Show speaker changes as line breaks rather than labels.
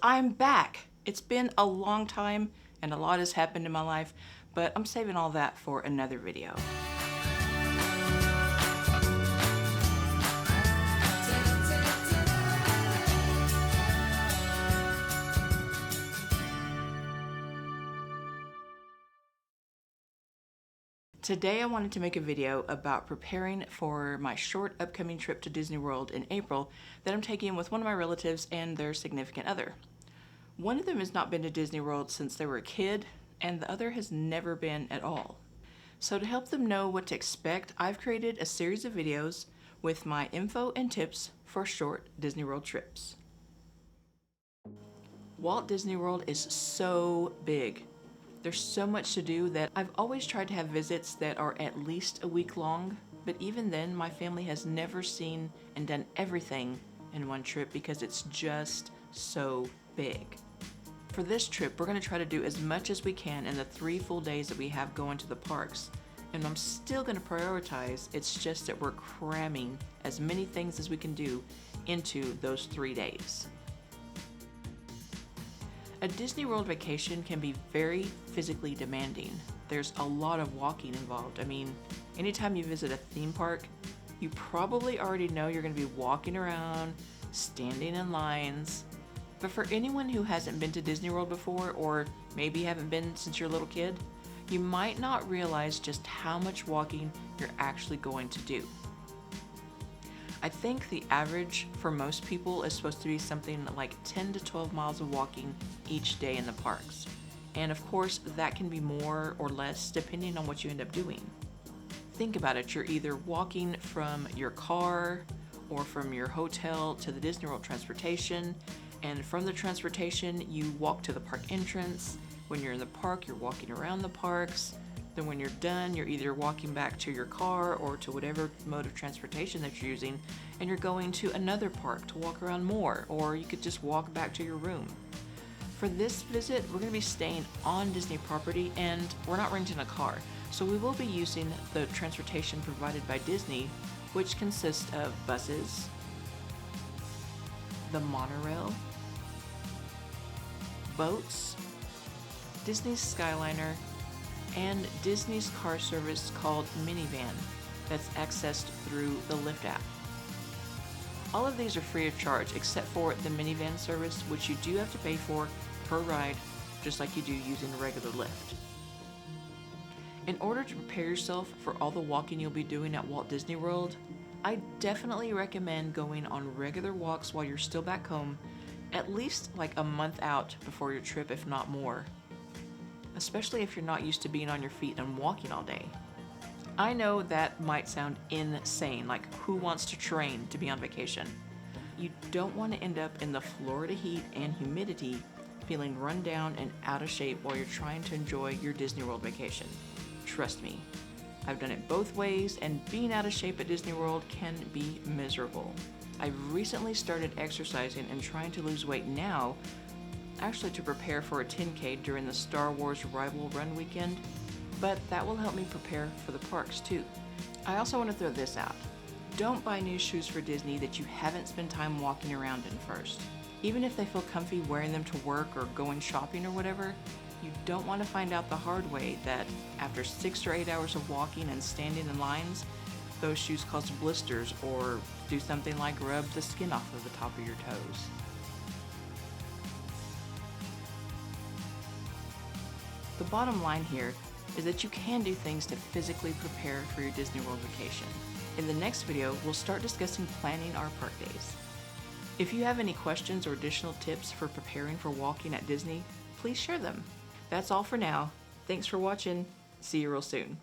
I'm back. It's been a long time and a lot has happened in my life, but I'm saving all that for another video. Today I wanted to make a video about preparing for my short upcoming trip to Disney World in April that I'm taking with one of my relatives and their significant other. One of them has not been to Disney World since they were a kid, and the other has never been at all. So to help them know what to expect, I've created a series of videos with my info and tips for short Disney World trips. Walt Disney World is so big. There's so much to do that I've always tried to have visits that are at least a week long, but even then my family has never seen and done everything in one trip because it's just so big. For this trip, we're going to try to do as much as we can in the 3 full days that we have going to the parks. And I'm still going to prioritize, it's just that we're cramming as many things as we can do into those 3 days. A Disney World vacation can be very physically demanding. There's a lot of walking involved. I mean, anytime you visit a theme park, you probably already know you're going to be walking around, standing in lines. But for anyone who hasn't been to Disney World before, or maybe haven't been since you're a little kid, you might not realize just how much walking you're actually going to do. I think the average for most people is supposed to be something like 10 to 12 miles of walking each day in the parks. And of course, that can be more or less depending on what you end up doing. Think about it, you're either walking from your car or from your hotel to the Disney World transportation, and from the transportation you walk to the park entrance. When you're in the park, you're walking around the parks. Then when you're done, you're either walking back to your car or to whatever mode of transportation that you're using, and you're going to another park to walk around more, or you could just walk back to your room. For this visit, we're going to be staying on Disney property and we're not renting a car, so we will be using the transportation provided by Disney, which consists of buses, the monorail, boats, Disney's Skyliner, and Disney's car service called Minivan that's accessed through the Lyft app. All of these are free of charge except for the Minivan service, which you do have to pay for per ride, just like you do using a regular Lyft. In order to prepare yourself for all the walking you'll be doing at Walt Disney World, I definitely recommend going on regular walks while you're still back home, at least like a month out before your trip, if not more. Especially if you're not used to being on your feet and walking all day. I know that might sound insane, like who wants to train to be on vacation? You don't want to end up in the Florida heat and humidity feeling run down and out of shape while you're trying to enjoy your Disney World vacation. Trust me, I've done it both ways, and being out of shape at Disney World can be miserable. I've recently started exercising and trying to lose weight now, actually to prepare for a 10K during the Star Wars Rival Run weekend, but that will help me prepare for the parks too. I also want to throw this out. Don't buy new shoes for Disney that you haven't spent time walking around in first. Even if they feel comfy wearing them to work or going shopping or whatever, you don't want to find out the hard way that after 6 or 8 hours of walking and standing in lines, those shoes cause blisters or do something like rub the skin off of the top of your toes. The bottom line here is that you can do things to physically prepare for your Disney World vacation. In the next video, we'll start discussing planning our park days. If you have any questions or additional tips for preparing for walking at Disney, please share them. That's all for now. Thanks for watching. See you real soon.